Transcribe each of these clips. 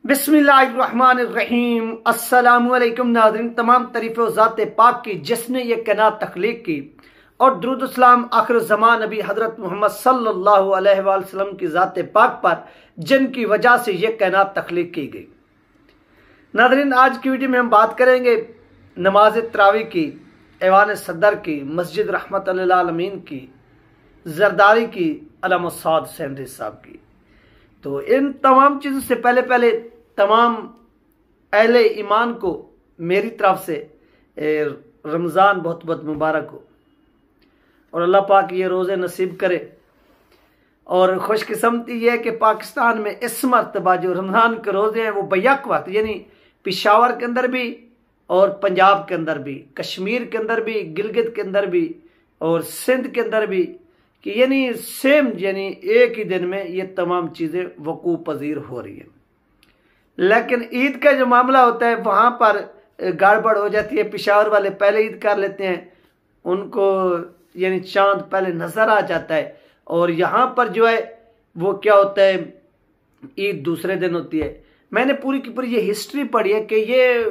बिस्मिल्लाहिर्रहमानिर्रहीम। अस्सलामुअलैकुम नाज़रीन, तमाम तारीफ़ ज़ात पाक की जिसने ये कायनात तख्लीक की, और दुरूद सलाम आखिर ज़मान नबी हज़रत मोहम्मद सल्लल्लाहु अलैहि वसल्लम की ज़ात पाक पर जिनकी वजह से ये कायनात तख्लीक की गई। नाज़रीन, आज की वीडियो में हम बात करेंगे नमाज तरावी की, ऐवान सदर की, मस्जिद रहमत लिल आलमीन की, जरदारी की, अल्लामा सआद हुसैन साहब की। तो इन तमाम चीज़ों से पहले तमाम अहले ईमान को मेरी तरफ से रमज़ान बहुत बहुत मुबारक हो, और अल्लाह पाक ये रोज़े नसीब करे। और खुशकिस्मती ये है कि पाकिस्तान में इस मरतबा जो रमज़ान के रोज़े हैं वो बैक वक्त, यानी पेशावर के अंदर भी और पंजाब के अंदर भी, कश्मीर के अंदर भी, गिलगित के अंदर भी और सिंध के अंदर भी, कि यानी सेम यानी एक ही दिन में ये तमाम चीज़ें वकूअ पजीर हो रही हैं। लेकिन ईद का जो मामला होता है वहाँ पर गड़बड़ हो जाती है। पेशावर वाले पहले ईद कर लेते हैं, उनको यानी चांद पहले नज़र आ जाता है, और यहाँ पर जो है वो क्या होता है, ईद दूसरे दिन होती है। मैंने पूरी की पूरी ये हिस्ट्री पढ़ी है कि ये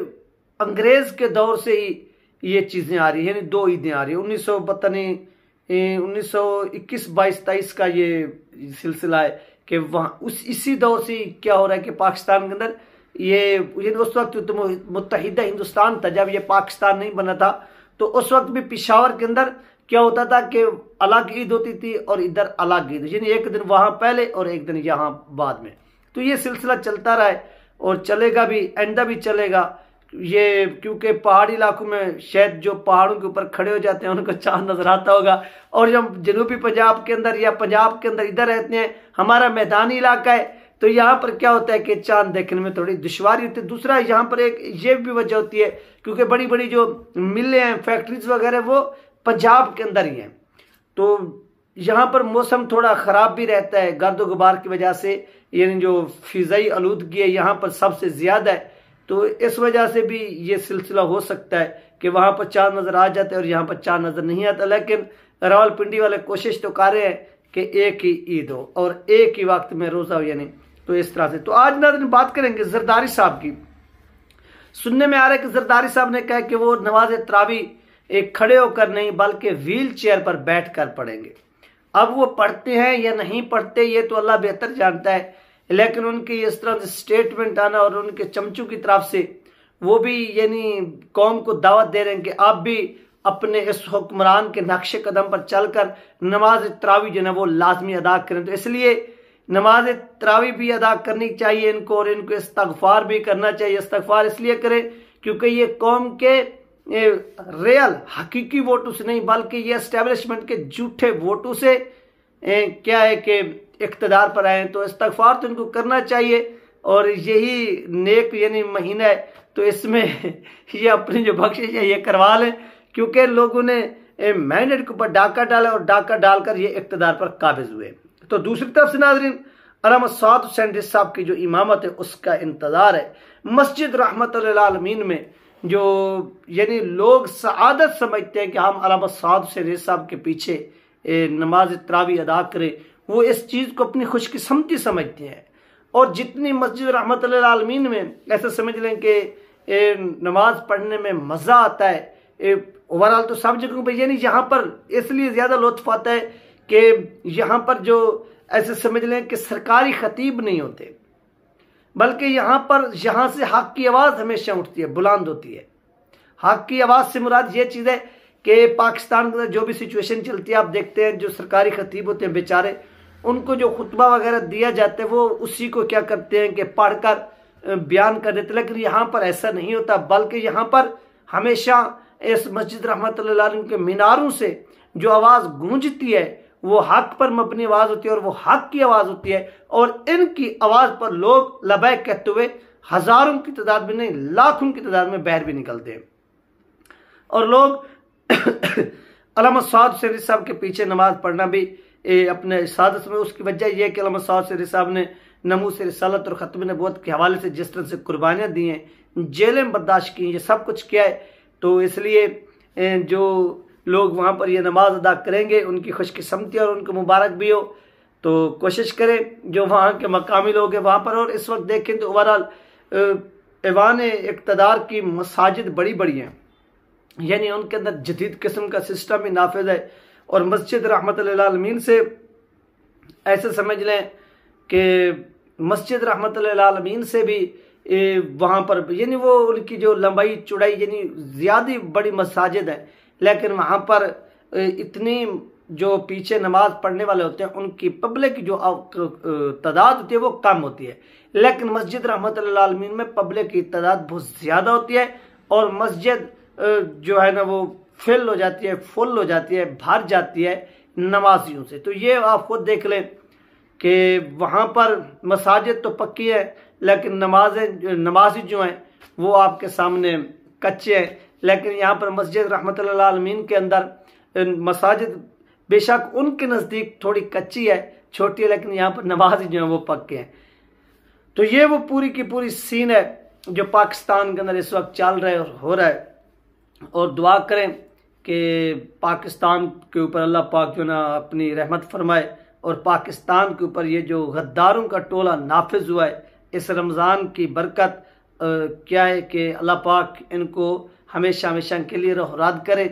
अंग्रेज़ के दौर से ही ये चीज़ें आ रही हैं, यानी दो ईदें आ रही हैं। 1921, 22, 23 का ये सिलसिला है कि वहाँ इसी दौर से क्या हो रहा है कि पाकिस्तान के अंदर ये उस वक्त तो मुत्तहिदा हिंदुस्तान था, जब ये पाकिस्तान नहीं बना था, तो उस वक्त भी पेशावर के अंदर क्या होता था कि अलग ईद होती थी और इधर अलग ईद, यानी एक दिन वहाँ पहले और एक दिन यहाँ बाद में। तो ये सिलसिला चलता रहा है और चलेगा भी, आइंदा भी चलेगा ये, क्योंकि पहाड़ी इलाकों में शायद जो पहाड़ों के ऊपर खड़े हो जाते हैं उनको चांद नजर आता होगा, और जब जनूबी पंजाब के अंदर या पंजाब के अंदर इधर रहते हैं, हमारा मैदानी इलाका है, तो यहाँ पर क्या होता है कि चांद देखने में थोड़ी दुश्वारी होती है। दूसरा यहाँ पर एक ये भी वजह होती है क्योंकि बड़ी बड़ी जो मिलें हैं, फैक्ट्रीज वगैरह, वो पंजाब के अंदर ही हैं, तो यहाँ पर मौसम थोड़ा ख़राब भी रहता है गर्द गुबार की वजह से, यानी जो फिज़ाई आलूदगी है यहाँ पर सबसे ज़्यादा है। तो इस वजह से भी ये सिलसिला हो सकता है कि वहाँ पर चांद नज़र आ जाता है और यहाँ पर चांद नज़र नहीं आता। लेकिन रावलपिंडी वाले कोशिश तो कर रहे हैं कि एक ही ईद हो और एक ही वक्त में रोज़ा हो, यानी तो इस तरह से। तो आज नाज़रीन बात करेंगे जरदारी साहब की। सुनने में आ रहा है कि जरदारी साहब ने कहा कि वो नमाज तरावी एक खड़े होकर नहीं बल्कि व्हील चेयर पर बैठ कर पढ़ेंगे। अब वो पढ़ते हैं या नहीं पढ़ते ये तो अल्लाह बेहतर जानता है, लेकिन उनके इस तरह से स्टेटमेंट आना और उनके चमचों की तरफ से वो भी यानी कौम को दावत दे रहे हैं कि आप भी अपने इस हुक्मरान के नक्शे कदम पर चलकर नमाज तरावी जो है वो लाजमी अदा करें। तो इसलिए नमाज तरावी भी अदा करनी चाहिए इनको, और इनको इस्तगफार भी करना चाहिए। इस्तगफार इसलिए करें क्योंकि ये कौम के रियल हकीकी वोटों से नहीं बल्कि ये एस्टेब्लिशमेंट के झूठे वोटों से क्या है कि इक़्तिदार पर आए। तो इस्तगफार तो इनको करना चाहिए, और यही नेक यानी महीना है, तो इसमें ये अपनी जो बख्शिश है ये करवा लें, क्योंकि लोगों ने मैंडेट के ऊपर डाका डाला और डाका डालकर ये इक़्तिदार पर काबिज हुए। तो दूसरी तरफ से नाज़रीन अल्लामा सआद हुसैन साहब की जो इमामत है उसका इंतज़ार है। मस्जिद रहमत लिल आलमीन में जो यानी लोग सआदत समझते हैं कि हम अल्लामा सआद हुसैन साहब के पीछे नमाज तरावी अदा करें, वो इस चीज़ को अपनी खुशकिस्मती समझते हैं। और जितनी मस्जिद रहमत लिल आलमीन में ऐसा समझ लें कि नमाज पढ़ने में मज़ा आता है, ओवरऑल तो सब जगहों पर, यानी यहाँ पर इसलिए ज़्यादा लुत्फ़ आता है कि यहाँ पर जो ऐसे समझ लें कि सरकारी खतीब नहीं होते, बल्कि यहाँ से हक़ की आवाज़ हमेशा उठती है, बुलंद होती है। हक़ की आवाज़ से मुराद ये चीज़ है कि पाकिस्तान के अंदर जो भी सिचुएशन चलती है, आप देखते हैं जो सरकारी खतीब होते हैं बेचारे, उनको जो खुतबा वगैरह दिया जाता है वो उसी को क्या करते हैं कि पढ़कर बयान कर देते। लेकिन यहाँ पर ऐसा नहीं होता, बल्कि यहाँ पर हमेशा इस मस्जिद रहमत लिल आलमीन के मीनारों से जो आवाज़ गूंजती है वो हक़ पर मबनी आवाज़ होती है, और वो हक़ की आवाज़ होती है, और इनकी आवाज़ पर लोग लबैक कहते हुए हज़ारों की तादाद में नहीं लाखों की तादाद में बाहर भी निकलते हैं। और लोग अल्लामा सआद हुसैन साहब के पीछे नमाज पढ़ना भी अपने सादत में, उसकी वजह यह है कि अल्लामा सआद हुसैन साहब ने नमूस रिसालत और ख़त्म नबूवत के हवाले से जिस तरह से कुर्बानियाँ दी हैं, जेलें बर्दाश्त की, ये सब कुछ किया है, तो इसलिए जो लोग वहाँ पर ये नमाज अदा करेंगे उनकी खुशकिस्मती और उनको मुबारक भी हो। तो कोशिश करें जो वहाँ के मकामी लोग हैं वहाँ पर। और इस वक्त देखें तो ओवरऑल ऐवान इक़्तिदार की मसाजिद बड़ी बड़ी हैं, यानी उनके अंदर जदीद किस्म का सिस्टम भी नाफिज है। और मस्जिद रहमतुल लिल आलमीन से ऐसे समझ लें कि मस्जिद रहमतुल लिल आलमीन से भी वहाँ पर यानी वो उनकी जो लंबाई चौड़ाई यानी ज़्यादा बड़ी मसाजिद है, लेकिन वहाँ पर इतनी जो पीछे नमाज पढ़ने वाले होते हैं उनकी पब्लिक जो तादाद होती है वो कम होती है। लेकिन मस्जिद रहमतुल लिल आलमीन में पब्लिक की तादाद बहुत ज़्यादा होती है और मस्जिद जो है ना वो फिल हो जाती है, फुल हो जाती है, भर जाती है नमाजियों से। तो ये आप खुद देख लें कि वहाँ पर मसाजिद तो पक्की है लेकिन नमाजी जो हैं वो आपके सामने कच्चे हैं। लेकिन यहाँ पर मस्जिद रहमतुल लिल आलमीन के अंदर मसाजिद बेशक उनके नज़दीक थोड़ी कच्ची है, छोटी है, लेकिन यहाँ पर नमाजी जो हैं वो पक्के हैं। तो ये वो पूरी की पूरी सीन है जो पाकिस्तान के अंदर इस वक्त चल रहा है और हो रहा है। और दुआ करें कि पाकिस्तान के ऊपर अल्लाह पाक जो ना अपनी रहमत फरमाए और पाकिस्तान के ऊपर ये जो गद्दारों का टोला नाफिज हुआ है इस रमज़ान की बरकत क्या है कि अल्लाह पाक इनको हमेशा हमेशा के लिए रहराद करे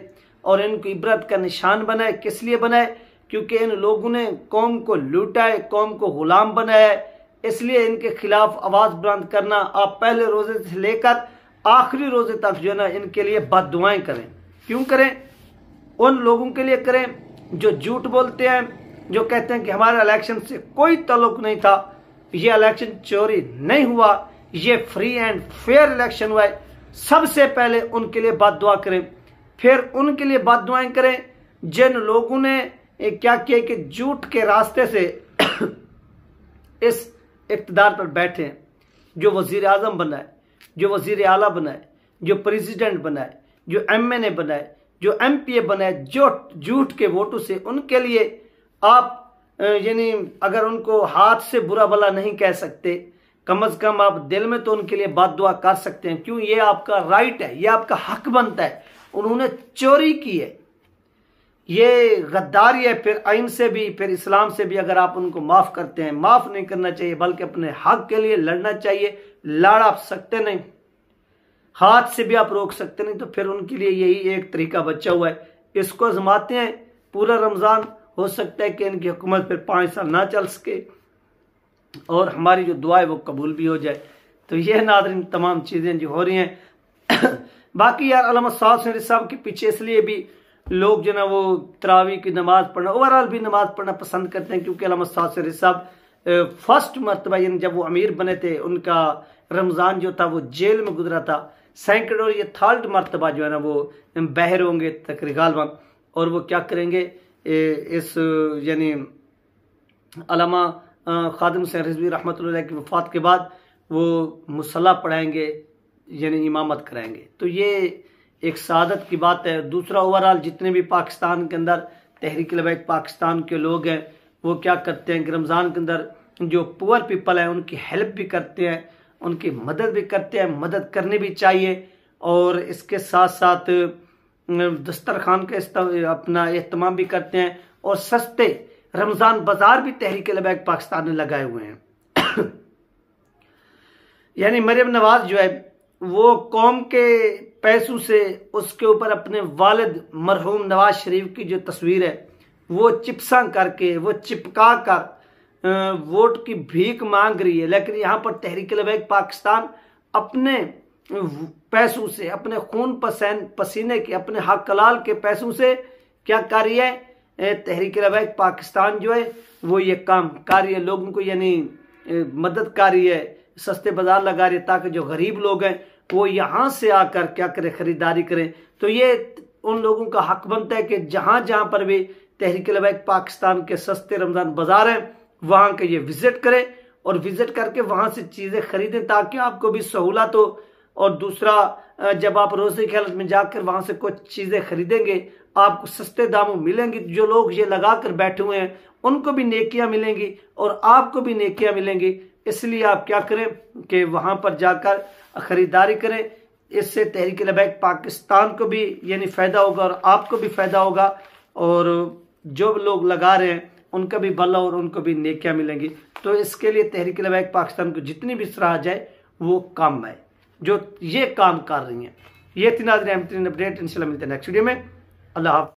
और इनको इबरत का निशान बनाए। किस लिए बनाए? क्योंकि इन लोगों ने कौम को लूटा है, कौम को गुलाम बनाया है। इसलिए इनके खिलाफ आवाज़ बुलंद करना, आप पहले रोज़े से लेकर आखिरी रोज़े तक जो है ना इनके लिए बद्दुआएं करें। क्यों करें? उन लोगों के लिए करें जो झूठ बोलते हैं, जो कहते हैं कि हमारे इलेक्शन से कोई ताल्लुक नहीं था, ये इलेक्शन चोरी नहीं हुआ, ये फ्री एंड फेयर इलेक्शन हुआ है। सबसे पहले उनके लिए बद्दुआ करें, फिर उनके लिए बद्दुआएं करें जिन लोगों ने क्या किया कि झूठ के रास्ते से इस इक़्तिदार पर बैठे हैं, जो वज़ीर आज़म बनाए, जो वज़ीर आला बनाए, जो प्रेसिडेंट बनाए, जो MNA बनाए, जो MPA बनाए, जो झूठ के वोटों से। उनके लिए आप यानी अगर उनको हाथ से बुरा भला नहीं कह सकते, कम अज़ कम आप दिल में तो उनके लिए बद्दुआ कर सकते हैं। क्यों? ये आपका राइट है, ये आपका हक बनता है। उन्होंने चोरी की है, ये गद्दारी है। फिर आइन से भी, फिर इस्लाम से भी अगर आप उनको माफ़ करते हैं, माफ़ नहीं करना चाहिए बल्कि अपने हक के लिए लड़ना चाहिए। लड़ आप सकते नहीं, हाथ से भी आप रोक सकते नहीं, तो फिर उनके लिए यही एक तरीका बचा हुआ है। इसको आजमाते हैं पूरा रमज़ान, हो सकता है कि इनकी हुकूमत फिर 5 साल ना चल सके और हमारी जो दुआ है वो कबूल भी हो जाए। तो ये नाज़रीन तमाम चीज़ें जो हो रही हैं। बाकी यार अल्लामा साद शरीफ साहब के पीछे इसलिए भी लोग जो ना वो तरावी की नमाज़ पढ़ना, ओवरऑल भी नमाज़ पढ़ना पसंद करते हैं, क्योंकि अल्लामा साद शरीफ साहब फर्स्ट मरतबा यानी जब वो अमीर बने थे, उनका रमज़ान जो था वो जेल में गुजरा था। सेकंड और ये थर्ड मरतबा जो है ना वो बहर होंगे तकरीबन, और वो क्या करेंगे इस यानी अल्लामा खादिम हुसैन रिजवी रहमतुल्लाह की वफ़ात के बाद वो मुसल्ला पढ़ाएंगे यानी इमामत कराएंगे। तो ये एक सादत की बात है। दूसरा, ओवरऑल जितने भी पाकिस्तान के अंदर तहरीक लबैक पाकिस्तान के लोग हैं वो क्या करते हैं कि रमज़ान के अंदर जो पुअर पीपल हैं उनकी हेल्प भी करते हैं, उनकी मदद भी करते हैं, मदद करनी भी चाहिए। और इसके साथ साथ दस्तरखान का अपना एहतमाम भी करते हैं। और सस्ते रमज़ान बाजार भी तहरीक लबैक पाकिस्तान ने लगाए हुए हैं। यानी मरियम नवाज जो है वो कौम के पैसों से उसके ऊपर अपने वालिद मरहूम नवाज शरीफ की जो तस्वीर है वो चिपसा करके, वो चिपका कर वोट की भीख मांग रही है। लेकिन यहाँ पर तहरीक लबैक पाकिस्तान अपने पैसों से, अपने खून पसीने के, अपने हक कलाल के पैसों से क्या कर रही है? तहरीक लबैक पाकिस्तान जो है वो ये काम कर रही है, लोगों को यानी मदद कर रही है, सस्ते बाजार लगा रही है ताकि जो गरीब लोग हैं वो यहाँ से आकर क्या करें, खरीदारी करें। तो ये उन लोगों का हक बनता है कि जहाँ जहाँ पर भी तहरीक लबैक पाकिस्तान के सस्ते रमज़ान बाजार हैं वहाँ के ये विजिट करें और विजिट करके वहाँ से चीज़ें खरीदें ताकि आपको भी सहूलत हो। और दूसरा, जब आप रोज़े की हालत में जाकर वहाँ से कुछ चीज़ें खरीदेंगे आपको सस्ते दामों मिलेंगी। जो लोग ये लगा कर बैठे हुए हैं उनको भी नेकियां मिलेंगी और आपको भी नेकियां मिलेंगी। इसलिए आप क्या करें कि वहाँ पर जाकर ख़रीदारी करें। इससे तहरीक लबैक पाकिस्तान को भी यानी फ़ायदा होगा और आपको भी फ़ायदा होगा। और जो लोग लगा रहे हैं उनका भी भला और उनको भी नेकियां मिलेंगी। तो इसके लिए तहरीक लबैक पाकिस्तान को जितनी भी सराहा जाए वो कम है जो ये काम कर रही हैं। ये थी नाज़रीन अपडेट, इंशाल्लाह मिलते हैं नेक्स्ट वीडियो में। अल्लाह हाफ़िज़।